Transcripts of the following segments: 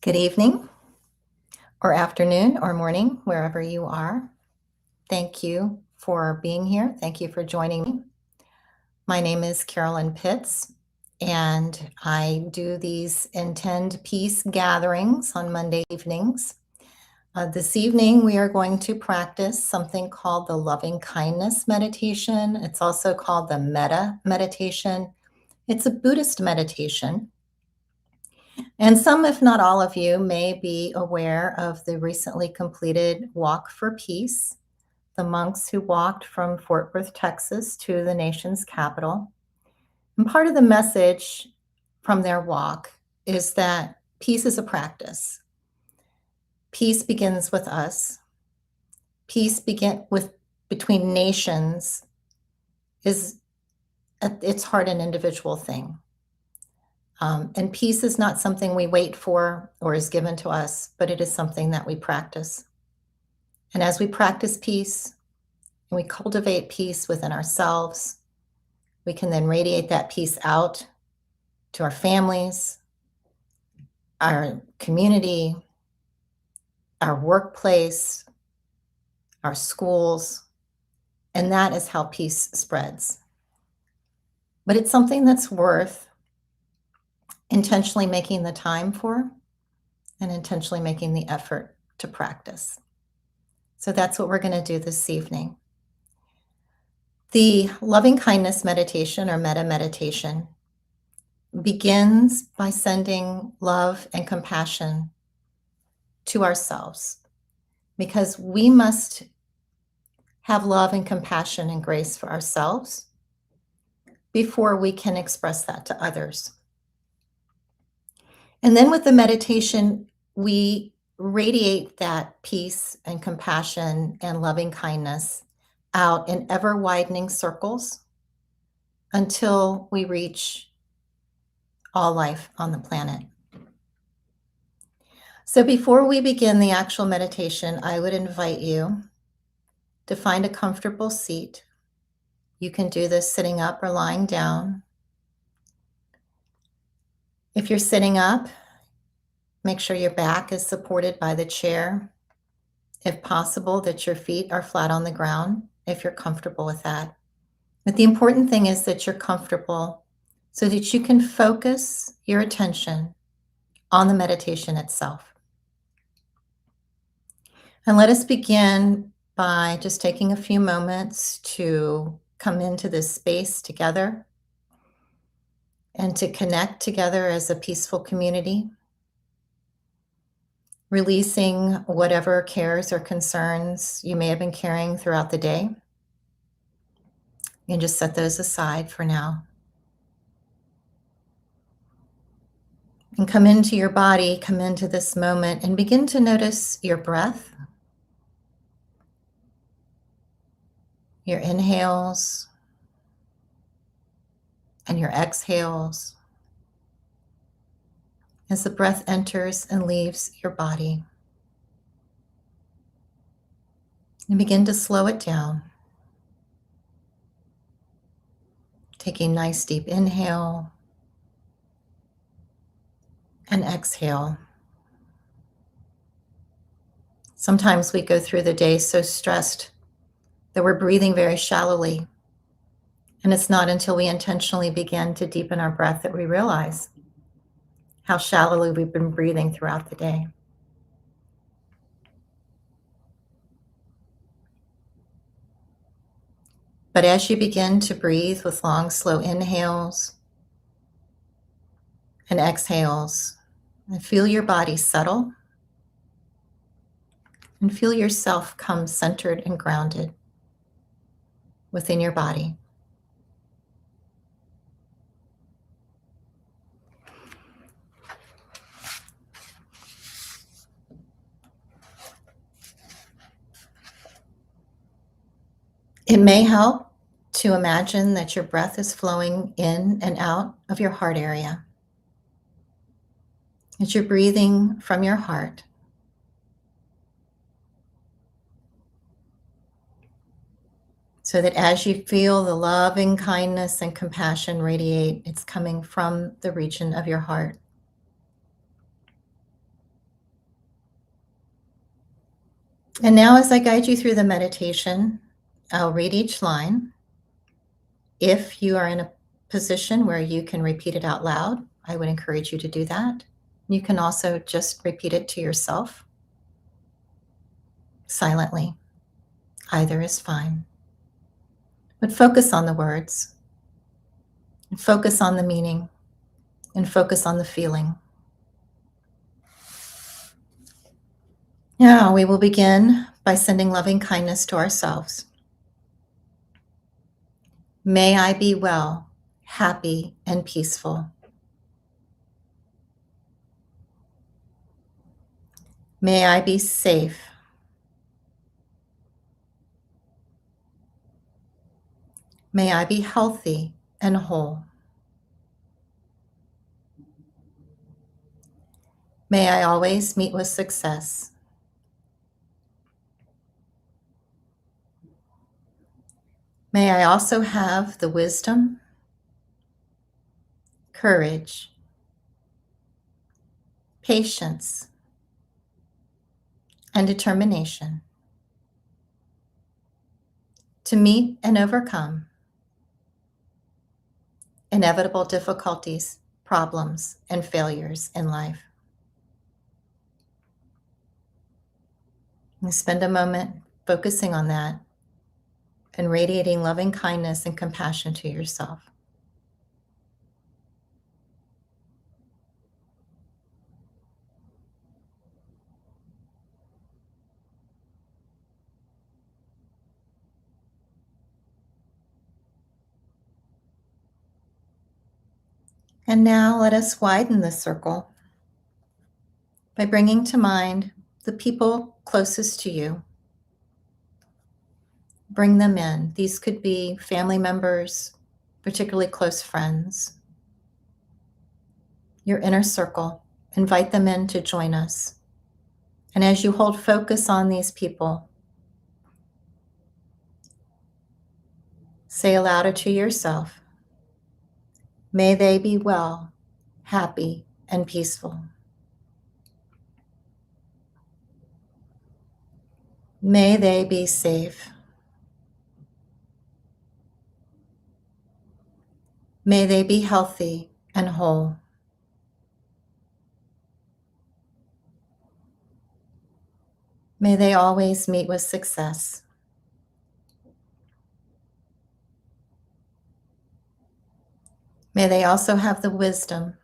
Good evening, or afternoon, or morning, wherever you are. Thank you for being here. Thank you for joining me. My name is Carolyn Pitts, and I do these Intend Peace gatherings on Monday evenings. This evening, we are going to practice something called the loving kindness meditation. It's also called the metta meditation. It's a Buddhist meditation. And some, if not all of you, may be aware of the recently completed Walk for Peace, the monks who walked from Fort Worth, Texas to the nation's capital. And part of the message from their walk is that peace is a practice. Peace begins with us. Peace between nations is at its heart an individual thing. And peace is not something we wait for or is given to us, but it is something that we practice. And as we practice peace and we cultivate peace within ourselves, we can then radiate that peace out to our families, our community, our workplace, our schools, and that is how peace spreads. But it's something that's worth intentionally making the time for and intentionally making the effort to practice. So that's what we're going to do this evening. The loving kindness meditation or metta meditation begins by sending love and compassion to ourselves, because we must have love and compassion and grace for ourselves before we can express that to others. And then with the meditation, we radiate that peace and compassion and loving kindness out in ever widening circles until we reach all life on the planet. So before we begin the actual meditation, I would invite you to find a comfortable seat. You can do this sitting up or lying down. If you're sitting up, make sure your back is supported by the chair. If possible, that your feet are flat on the ground, if you're comfortable with that. But the important thing is that you're comfortable so that you can focus your attention on the meditation itself. And let us begin by just taking a few moments to come into this space together and to connect together as a peaceful community, releasing whatever cares or concerns you may have been carrying throughout the day. You can just set those aside for now. And come into your body, come into this moment, and begin to notice your breath, your inhales, and your exhales as the breath enters and leaves your body. And begin to slow it down. Taking nice deep inhale and exhale. Sometimes we go through the day so stressed that we're breathing very shallowly. And it's not until we intentionally begin to deepen our breath that we realize how shallowly we've been breathing throughout the day. But as you begin to breathe with long, slow inhales and exhales, and feel your body settle, and feel yourself come centered and grounded within your body. It may help to imagine that your breath is flowing in and out of your heart area. As you're breathing from your heart, so that as you feel the loving kindness and compassion radiate, it's coming from the region of your heart. And now, as I guide you through the meditation, I'll read each line. If you are in a position where you can repeat it out loud, I would encourage you to do that. You can also just repeat it to yourself silently. Either is fine. But focus on the words, and focus on the meaning, and focus on the feeling. Now we will begin by sending loving kindness to ourselves. May I be well, happy, and peaceful. May I be safe. May I be healthy and whole. May I always meet with success. May I also have the wisdom, courage, patience, and determination to meet and overcome inevitable difficulties, problems, and failures in life. And spend a moment focusing on that and radiating loving kindness and compassion to yourself. And now let us widen the circle by bringing to mind the people closest to you. Bring them in. These could be family members, particularly close friends. Your inner circle. Invite them in to join us. And as you hold focus on these people, say aloud or to yourself, may they be well, happy, and peaceful. May they be safe. May they be healthy and whole. May they always meet with success. May they also have the wisdom,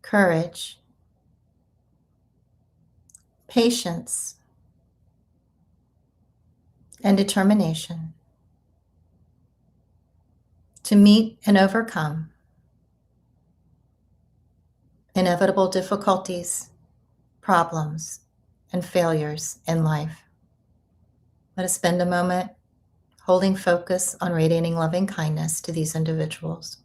courage, patience, and determination to meet and overcome inevitable difficulties, problems, and failures in life. Let us spend a moment holding focus on radiating loving kindness to these individuals.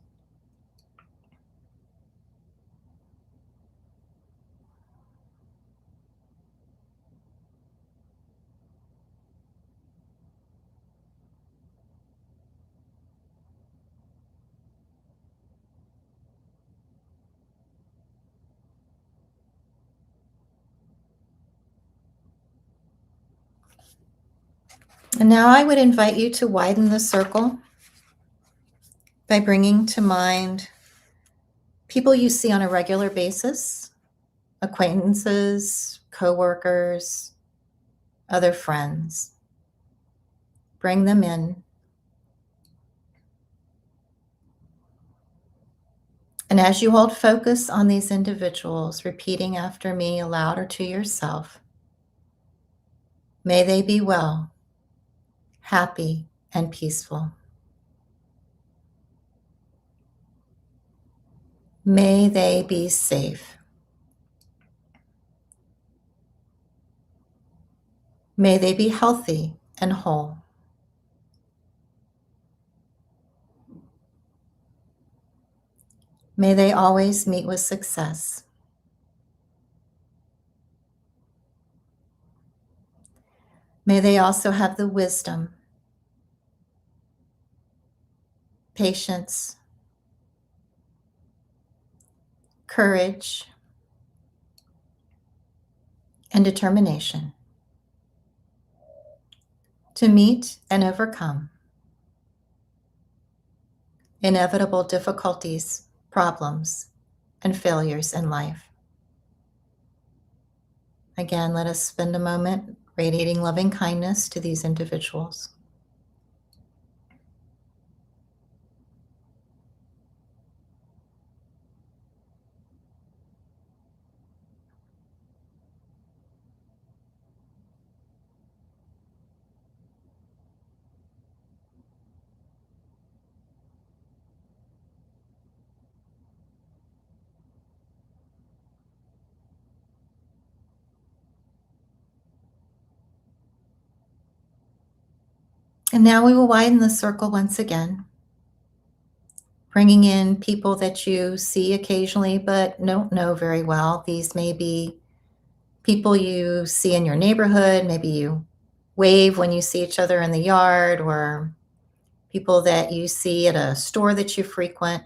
And now I would invite you to widen the circle by bringing to mind people you see on a regular basis, acquaintances, coworkers, other friends. Bring them in. And as you hold focus on these individuals, repeating after me aloud or to yourself, may they be well, happy, and peaceful. May they be safe. May they be healthy and whole. May they always meet with success. May they also have the wisdom, patience, courage, and determination to meet and overcome inevitable difficulties, problems, and failures in life. Again, let us spend a moment radiating loving kindness to these individuals. And now we will widen the circle once again, bringing in people that you see occasionally but don't know very well. These may be people you see in your neighborhood. Maybe you wave when you see each other in the yard, or people that you see at a store that you frequent.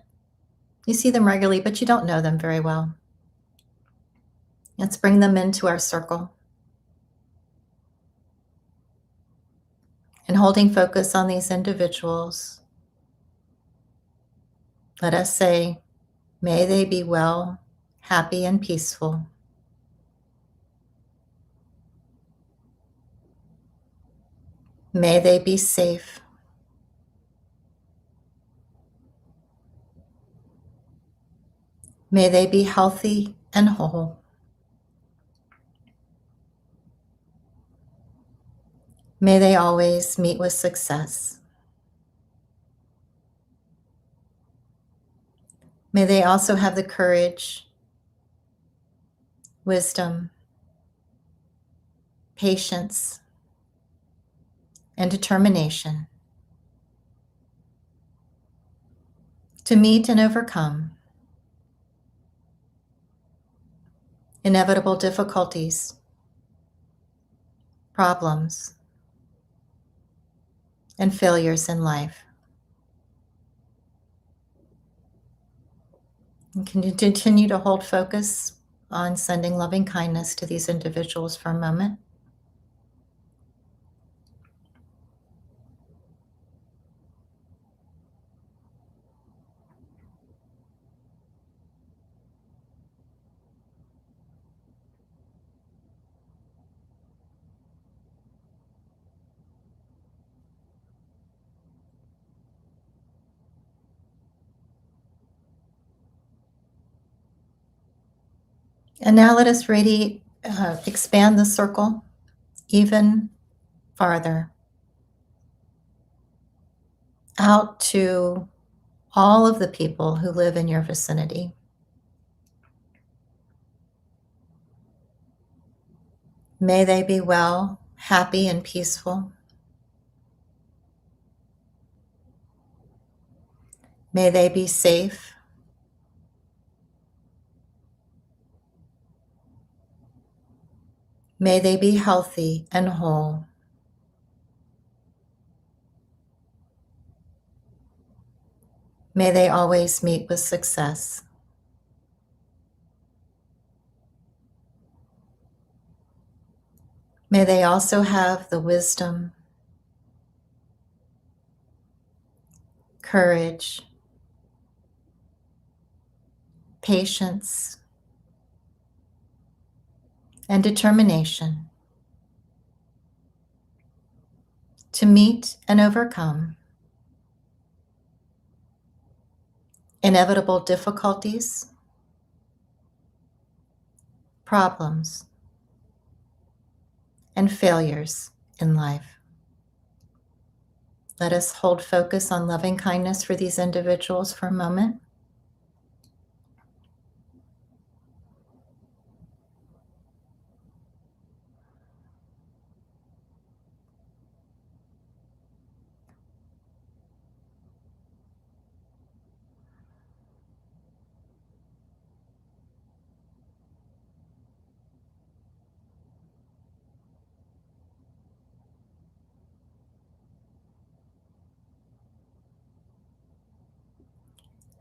You see them regularly, but you don't know them very well. Let's bring them into our circle. And holding focus on these individuals, let us say, may they be well, happy, and peaceful. May they be safe. May they be healthy and whole. May they always meet with success. May they also have the courage, wisdom, patience, and determination to meet and overcome inevitable difficulties, problems, and failures in life. And can you continue to hold focus on sending loving kindness to these individuals for a moment? And now let us expand the circle even farther out to all of the people who live in your vicinity. May they be well, happy, and peaceful. May they be safe. May they be healthy and whole. May they always meet with success. May they also have the wisdom, courage, patience, and determination to meet and overcome inevitable difficulties, problems, and failures in life. Let us hold focus on loving kindness for these individuals for a moment.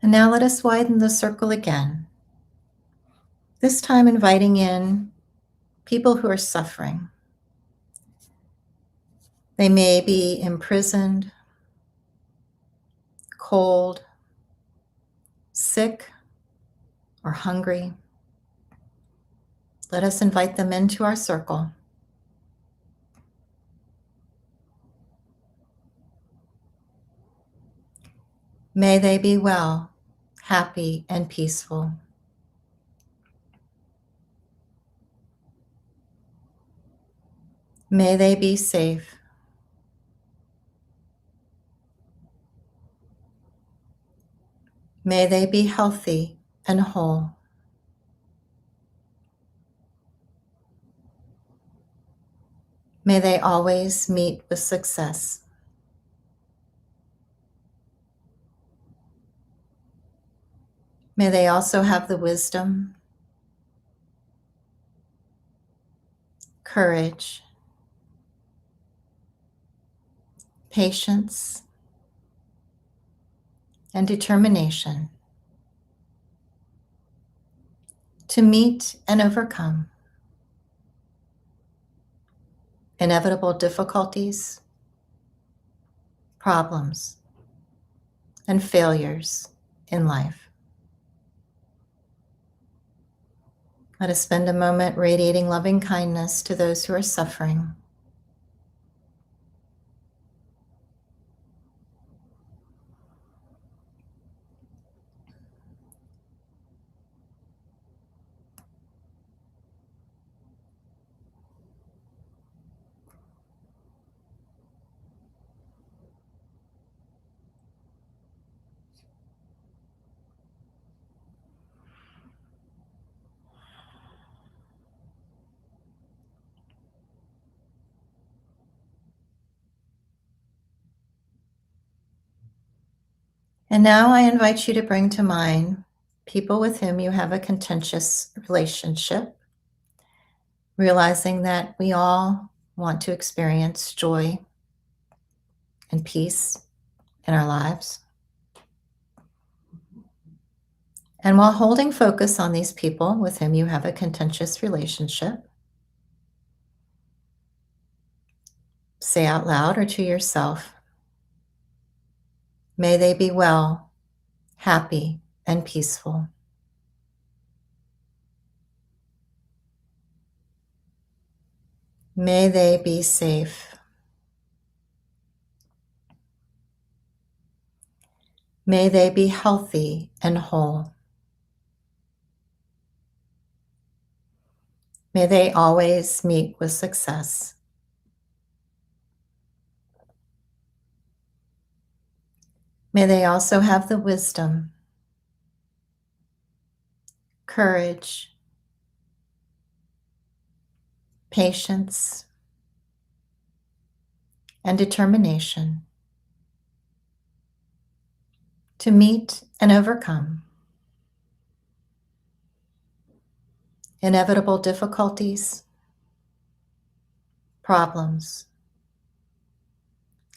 And now let us widen the circle again, this time inviting in people who are suffering. They may be imprisoned, cold, sick, or hungry. Let us invite them into our circle. May they be well, happy, and peaceful. May they be safe. May they be healthy and whole. May they always meet with success. May they also have the wisdom, courage, patience, and determination to meet and overcome inevitable difficulties, problems, and failures in life. Let us spend a moment radiating loving kindness to those who are suffering. And now I invite you to bring to mind people with whom you have a contentious relationship, realizing that we all want to experience joy and peace in our lives. And while holding focus on these people with whom you have a contentious relationship, say out loud or to yourself, may they be well, happy, and peaceful. May they be safe. May they be healthy and whole. May they always meet with success. May they also have the wisdom, courage, patience, and determination to meet and overcome inevitable difficulties, problems,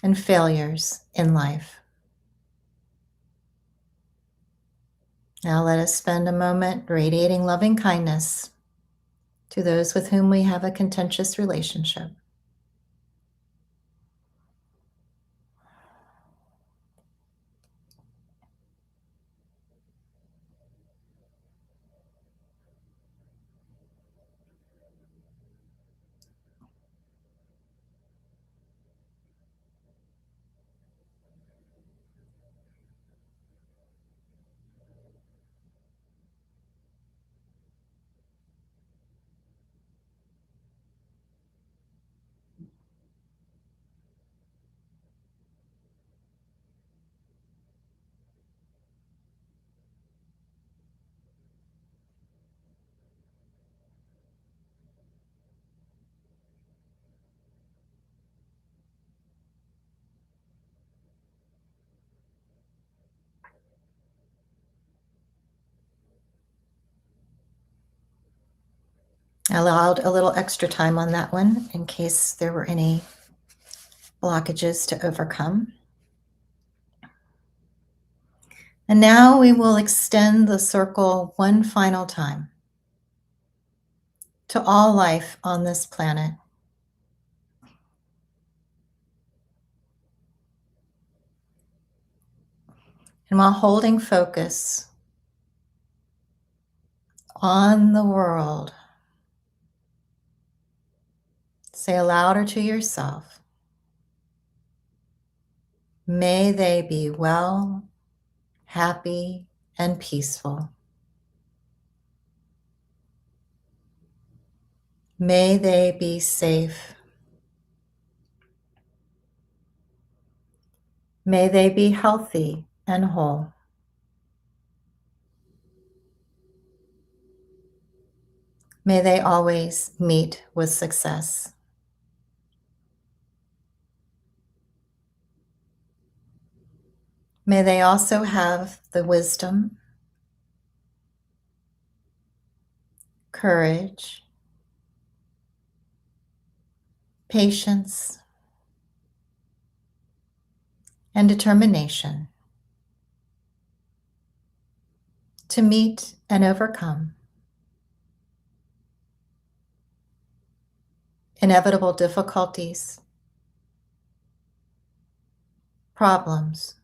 and failures in life. Now let us spend a moment radiating loving kindness to those with whom we have a contentious relationship. I allowed a little extra time on that one in case there were any blockages to overcome. And now we will extend the circle one final time to all life on this planet. And while holding focus on the world, say aloud or to yourself, may they be well, happy, and peaceful. May they be safe. May they be healthy and whole. May they always meet with success. May they also have the wisdom, courage, patience, and determination to meet and overcome inevitable difficulties, problems,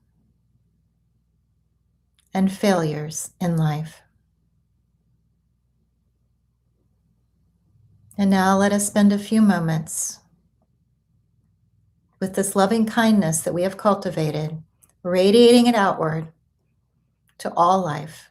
and failures in life. And now let us spend a few moments with this loving kindness that we have cultivated, radiating it outward to all life.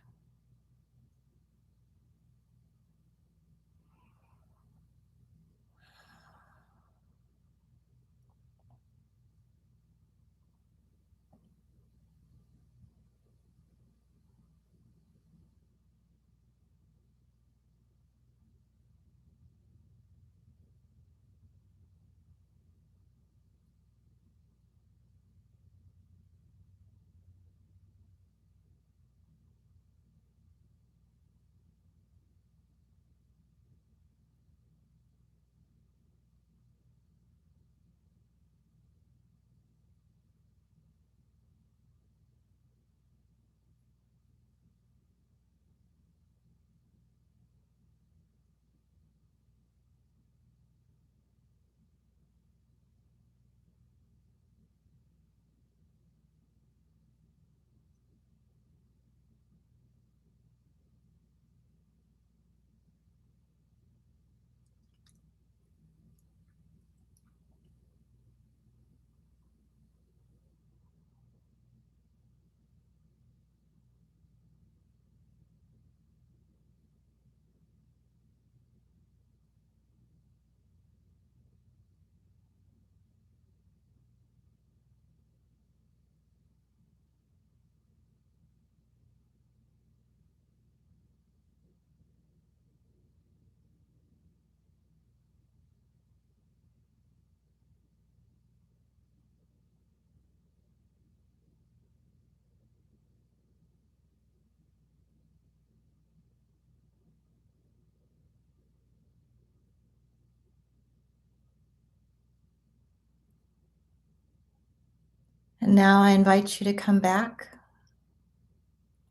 And now I invite you to come back.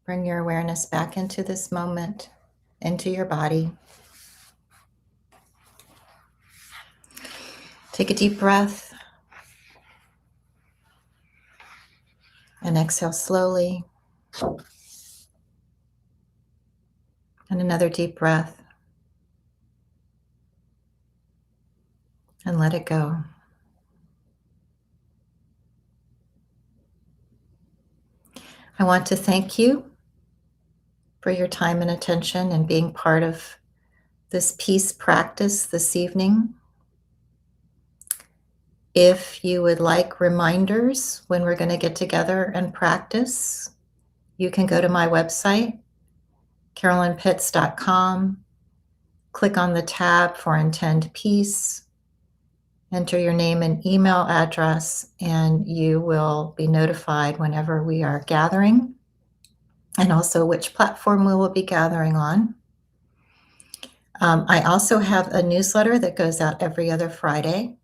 Bring your awareness back into this moment, into your body. Take a deep breath and exhale slowly. And another deep breath. And let it go. I want to thank you for your time and attention and being part of this peace practice this evening. If you would like reminders when we're going to get together and practice, you can go to my website, carolynpitts.com, click on the tab for Intend Peace, enter your name and email address, and you will be notified whenever we are gathering, and also which platform we will be gathering on. I also have a newsletter that goes out every other Friday.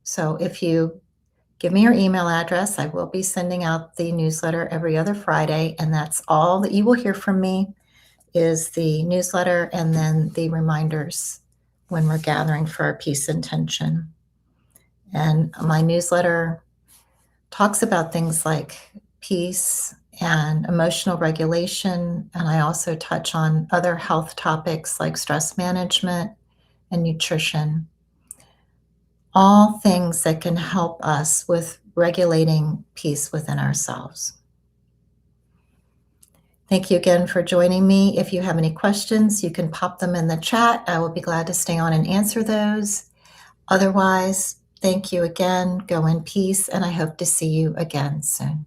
So if you give me your email address, I will be sending out the newsletter every other Friday, and that's all that you will hear from me is the newsletter and then the reminders when we're gathering for our peace intention. And my newsletter talks about things like peace and emotional regulation. And I also touch on other health topics like stress management and nutrition. All things that can help us with regulating peace within ourselves. Thank you again for joining me. If you have any questions, you can pop them in the chat. I will be glad to stay on and answer those. Otherwise, thank you again. Go in peace, and I hope to see you again soon.